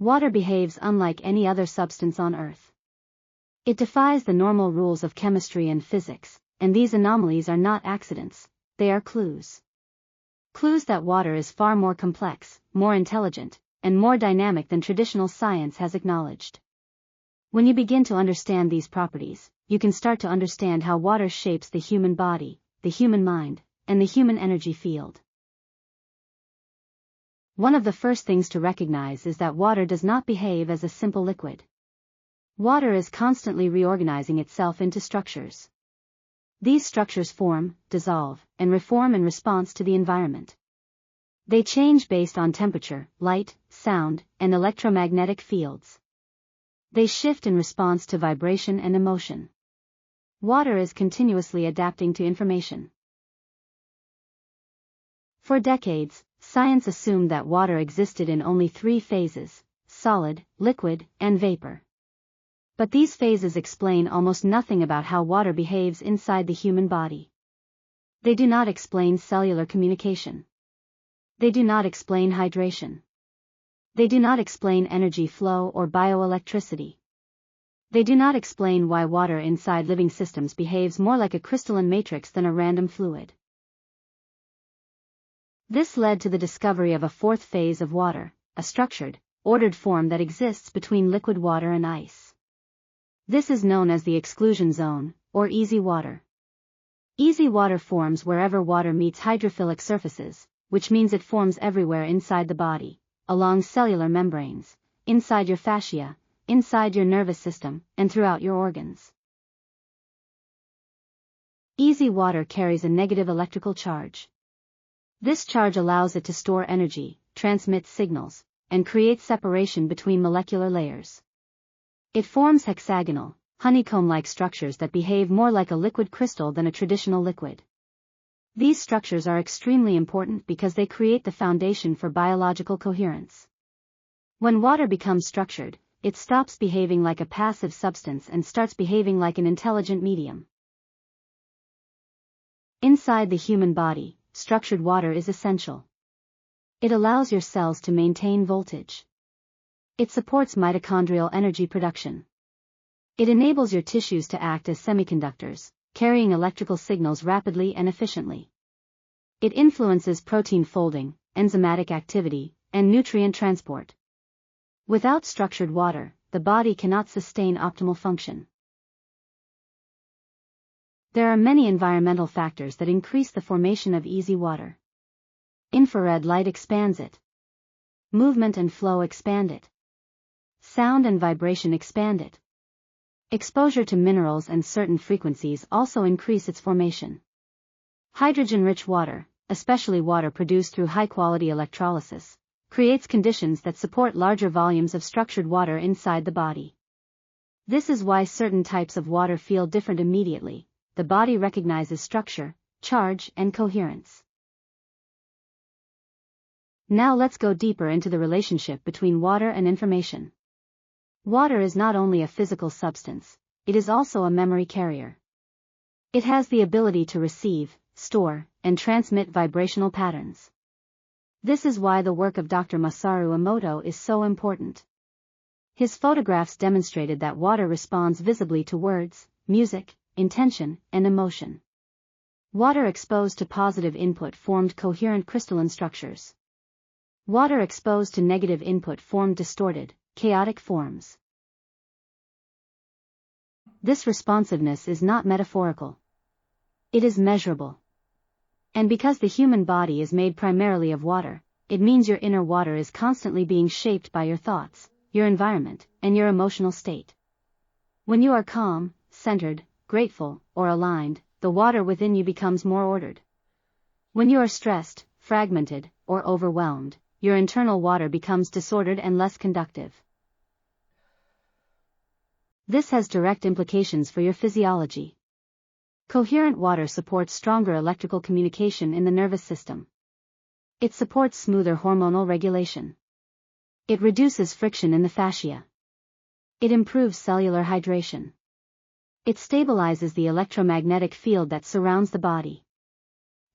Water behaves unlike any other substance on Earth. It defies the normal rules of chemistry and physics, and these anomalies are not accidents, they are clues. Clues that water is far more complex, more intelligent, and more dynamic than traditional science has acknowledged. When you begin to understand these properties, you can start to understand how water shapes the human body, the human mind, and the human energy field. One of the first things to recognize is that water does not behave as a simple liquid. Water is constantly reorganizing itself into structures. These structures form, dissolve, and reform in response to the environment. They change based on temperature, light, sound, and electromagnetic fields. They shift in response to vibration and emotion. Water is continuously adapting to information. For decades, science assumed that water existed in only 3 phases: solid, liquid, and vapor. But these phases explain almost nothing about how water behaves inside the human body. They do not explain cellular communication. They do not explain hydration. They do not explain energy flow or bioelectricity. They do not explain why water inside living systems behaves more like a crystalline matrix than a random fluid. This led to the discovery of a 4th phase of water, a structured, ordered form that exists between liquid water and ice. This is known as the exclusion zone, or easy water. Easy water forms wherever water meets hydrophilic surfaces, which means it forms everywhere inside the body, along cellular membranes, inside your fascia, inside your nervous system, and throughout your organs. Easy water carries a negative electrical charge. This charge allows it to store energy, transmit signals, and create separation between molecular layers. It forms hexagonal, honeycomb-like structures that behave more like a liquid crystal than a traditional liquid. These structures are extremely important because they create the foundation for biological coherence. When water becomes structured, it stops behaving like a passive substance and starts behaving like an intelligent medium. Inside the human body, structured water is essential. It allows your cells to maintain voltage. It supports mitochondrial energy production. It enables your tissues to act as semiconductors, carrying electrical signals rapidly and efficiently. It influences protein folding, enzymatic activity, and nutrient transport. Without structured water, the body cannot sustain optimal function. There are many environmental factors that increase the formation of easy water. Infrared light expands it. Movement and flow expand it. Sound and vibration expand it. Exposure to minerals and certain frequencies also increase its formation. Hydrogen-rich water, especially water produced through high-quality electrolysis, creates conditions that support larger volumes of structured water inside the body. This is why certain types of water feel different immediately. The body recognizes structure, charge, and coherence. Now let's go deeper into the relationship between water and information. Water is not only a physical substance, it is also a memory carrier. It has the ability to receive, store, and transmit vibrational patterns. This is why the work of Dr. Masaru Emoto is so important. His photographs demonstrated that water responds visibly to words, music, intention, and emotion. Water exposed to positive input formed coherent crystalline structures. Water exposed to negative input formed distorted, chaotic forms. This responsiveness is not metaphorical. It is measurable. And because the human body is made primarily of water, it means your inner water is constantly being shaped by your thoughts, your environment, and your emotional state. When you are calm, centered, grateful, or aligned, the water within you becomes more ordered. When you are stressed, fragmented, or overwhelmed, your internal water becomes disordered and less conductive. This has direct implications for your physiology. Coherent water supports stronger electrical communication in the nervous system. It supports smoother hormonal regulation. It reduces friction in the fascia. It improves cellular hydration. It stabilizes the electromagnetic field that surrounds the body.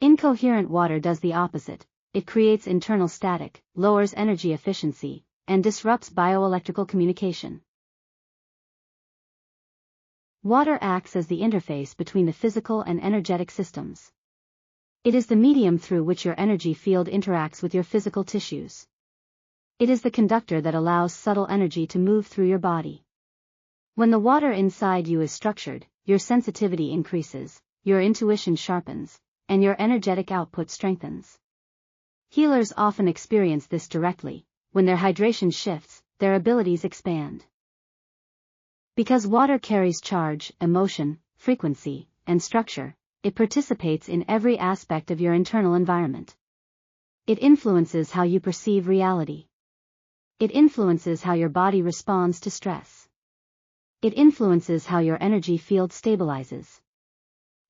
Incoherent water does the opposite. It creates internal static, lowers energy efficiency, and disrupts bioelectrical communication. Water acts as the interface between the physical and energetic systems. It is the medium through which your energy field interacts with your physical tissues. It is the conductor that allows subtle energy to move through your body. When the water inside you is structured, your sensitivity increases, your intuition sharpens, and your energetic output strengthens. Healers often experience this directly. When their hydration shifts, their abilities expand. Because water carries charge, emotion, frequency, and structure, it participates in every aspect of your internal environment. It influences how you perceive reality. It influences how your body responds to stress. It influences how your energy field stabilizes.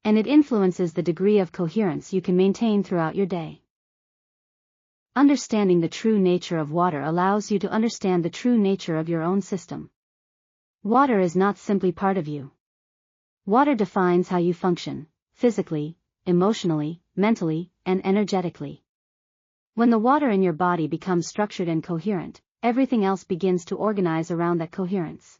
And it influences the degree of coherence you can maintain throughout your day. Understanding the true nature of water allows you to understand the true nature of your own system. Water is not simply part of you. Water defines how you function, physically, emotionally, mentally, and energetically. When the water in your body becomes structured and coherent, everything else begins to organize around that coherence.